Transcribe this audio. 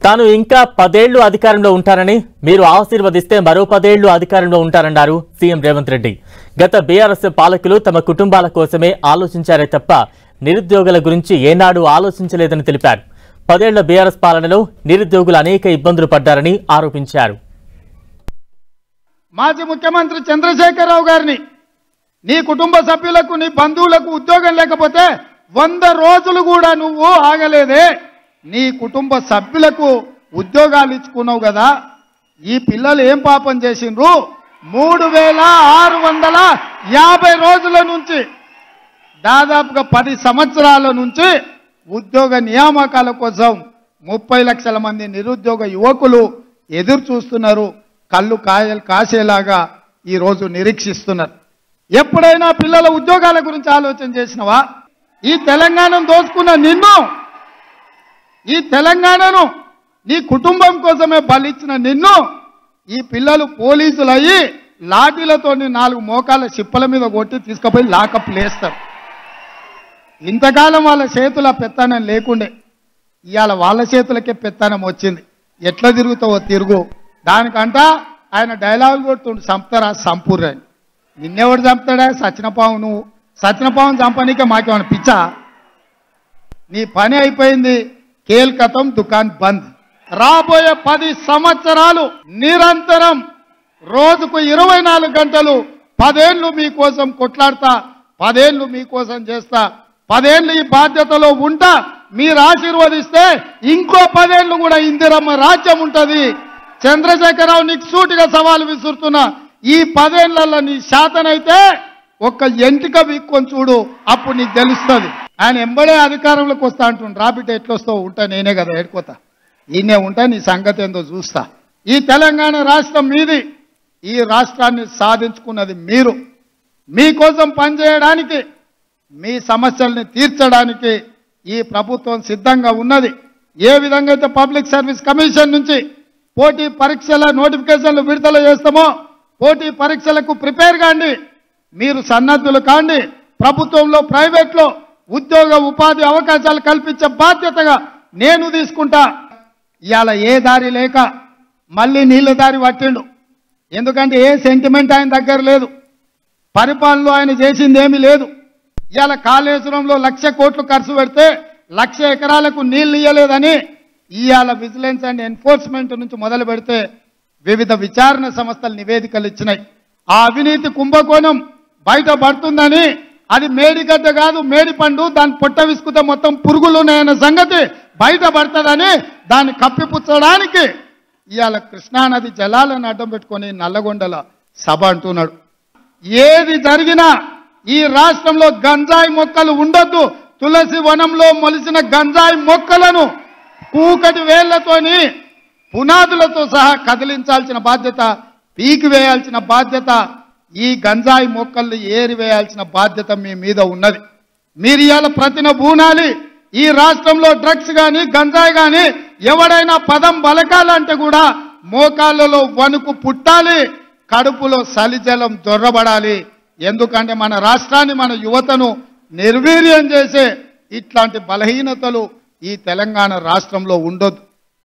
తాను ఇంకా 10 ఏళ్లు అధికారంలో ఉంటారని, మీరు ఆశీర్వదిస్తే మరో 10 ఏళ్లు అధికారంలో ఉంటారన్నారు సీఎం రేవంత్ రెడ్డి. గత బీఆర్ఎస్ పాలకులు తమ కుటుంబాల కోసమే ఆలోచించారే తప్ప నిరుద్యోగుల గురించి ఏనాడు ఆలోచించలేదని తెలిపారు. 10 ఏళ్ల బీఆర్ఎస్ పాలనలో నిరుద్యోగులు అనేక ఇబ్బందులు పడ్డారని ఆరోపించారు. మాజీ ముఖ్యమంత్రి చంద్రశేఖరరావు గారిని, నీ కుటుంబ సభ్యులకు నీ బంధువులకు ఉద్యోగం లేకపోతే 100 రోజులు కూడా నువ్వు ఆగలేదే, నీ కుటుంబ సభ్యులకు ఉద్యోగాలు ఇచ్చుకున్నావు కదా. ఈ పిల్లలు ఏం పాపం చేసిండ్రు? 3650 రోజుల నుంచి దాదాపుగా 10 సంవత్సరాల నుంచి ఉద్యోగ నియామకాల కోసం 30 లక్షల మంది నిరుద్యోగ యువకులు ఎదురు చూస్తున్నారు. కళ్ళు కాయలు కాసేలాగా ఈరోజు నిరీక్షిస్తున్నారు. ఎప్పుడైనా పిల్లల ఉద్యోగాల గురించి ఆలోచన చేసినవా? ఈ తెలంగాణను దోచుకున్న నిన్ను, ఈ తెలంగాణను నీ కుటుంబం కోసమే బలిచ్చిన నిన్ను ఈ పిల్లలు పోలీసులు అయ్యి లాఠీలతో 4 మోకాల చిప్పల మీద కొట్టి తీసుకుపోయి లాకప్ లేస్తారు. ఇంతకాలం వాళ్ళ చేతుల పెత్తనం లేకుండే, ఇవాళ వాళ్ళ చేతులకే పెత్తనం వచ్చింది. ఎట్లా తిరుగుతావో తిరుగు. దానికంట ఆయన డైలాగులు కొడుతుండు, చంపుతారా సంపూర్ణ. నిన్నెవడు చంపుతాడా? సచినపావు. నువ్వు సచినపావును చంపనీకే మాకేమైనా పిచ్చా? నీ పని అయిపోయింది. కేల్కతం దుకాన్ బంద్. రాబోయే 10 సంవత్సరాలు నిరంతరం రోజుకు 24 గంటలు 10 ఏళ్ళు మీకోసం కొట్లాడతా, 10 ఏళ్ళు మీకోసం చేస్తా, 10 ఏళ్ళు ఈ బాధ్యతలో ఉంటా. మీరు ఆశీర్వదిస్తే ఇంకో 10 ఏళ్ళు కూడా ఇందిరమ్మ రాజ్యం ఉంటుంది. చంద్రశేఖరరావు, నీకు సూటిగా సవాలు విసురుతున్నా. ఈ 10 ఏళ్లలో నీ శాతనైతే ఒక్క ఎంటిక వీక్కొని చూడు, అప్పుడు నీకు తెలుస్తుంది. ఆయన ఎంబడే అధికారంలోకి వస్తా అంటుండు. రాబిట్ ఎట్లొస్తావు? ఉంటా నేనే కదా, ఏడుకోతా. ఈయనే ఉంటా, నీ సంగతి ఏందో చూస్తా. ఈ తెలంగాణ రాష్ట్రం మీది. ఈ రాష్ట్రాన్ని సాధించుకున్నది మీరు. మీకోసం పనిచేయడానికి, మీ సమస్యల్ని తీర్చడానికి ఈ ప్రభుత్వం సిద్ధంగా ఉన్నది. ఏ విధంగా అయితే పబ్లిక్ సర్వీస్ కమిషన్ నుంచి పోటీ పరీక్షల నోటిఫికేషన్లు విడుదల చేస్తామో, పోటీ పరీక్షలకు ప్రిపేర్ కాండి, మీరు సన్నద్ధులు కాండి. ప్రభుత్వంలో ప్రైవేట్లో ఉద్యోగ ఉపాధి అవకాశాలు కల్పించే బాధ్యతగా నేను తీసుకుంటా. ఇవాళ ఏ దారి లేక మళ్ళీ నీళ్ళ దారి పట్టిండు. ఎందుకంటే ఏ సెంటిమెంట్ ఆయన దగ్గర లేదు. పరిపాలనలో ఆయన చేసింది ఏమీ లేదు. ఇవాళ కాళేశ్వరంలో 1,00,000 కోట్లు ఖర్చు పెడితే 1,00,000 ఎకరాలకు నీళ్లు ఇయ్యలేదని ఇవాళ విజిలెన్స్ అండ్ ఎన్ఫోర్స్మెంట్ నుంచి మొదలు పెడితే వివిధ విచారణ సంస్థలు నివేదికలు ఇచ్చినాయి. ఆ అవినీతి కుంభకోణం బయట పడుతుందని, అది మేడిగడ్డ కాదు మేడిపండు, దాన్ని పొట్ట విసుకుతే మొత్తం పురుగులు ఉన్నాయన్న సంగతి బయట పడుతుందని దాన్ని కప్పిపుచ్చడానికి ఇవాళ కృష్ణానది జలాలను అడ్డం పెట్టుకొని నల్లగొండల సభ అంటున్నాడు. ఏది జరిగినా ఈ రాష్ట్రంలో గంజాయి మొక్కలు ఉండొద్దు. తులసి వనంలో మొలిసిన గంజాయి మొక్కలను కూకటి వేళ్లతోని పునాదులతో సహా కదిలించాల్సిన బాధ్యత, పీకి వేయాల్సిన బాధ్యత, ఈ గంజాయి మొక్కల్ని ఏరివేయాల్సిన బాధ్యత మీ మీద ఉన్నది. మీరు ఇవాళ ప్రతిన బూనాలి. ఈ రాష్ట్రంలో డ్రగ్స్ కానీ గంజాయి కానీ ఎవడైనా పదం బలకాలంటే కూడా మోకాళ్ళలో వణుకు పుట్టాలి, కడుపులో సలిజలం దొర్రబడాలి. ఎందుకంటే మన రాష్ట్రాన్ని, మన యువతను నిర్వీర్యం చేసే ఇట్లాంటి బలహీనతలు ఈ తెలంగాణ రాష్ట్రంలో ఉండొద్దు.